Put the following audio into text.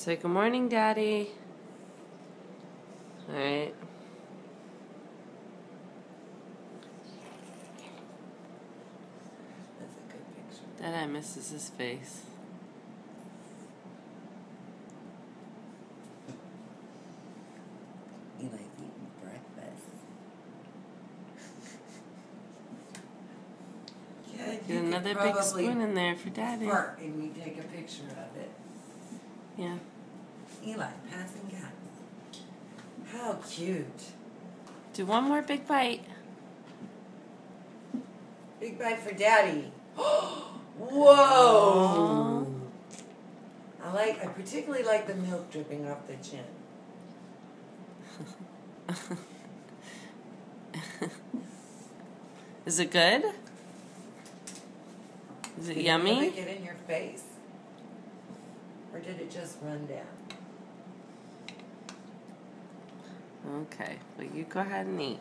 Say good morning, Daddy. All right. That's a good picture. Dada misses his face. Eli's eating breakfast. Yeah, Get another big spoon in there for Daddy. Fart and we take a picture of it. Yeah. Eli, passing cat. How cute. Do one more big bite. Big bite for Daddy. Whoa! I particularly like the milk dripping off the chin. Is it good? Is it yummy? Did it get in your face? Or did it just run down? Okay, well, you go ahead and eat.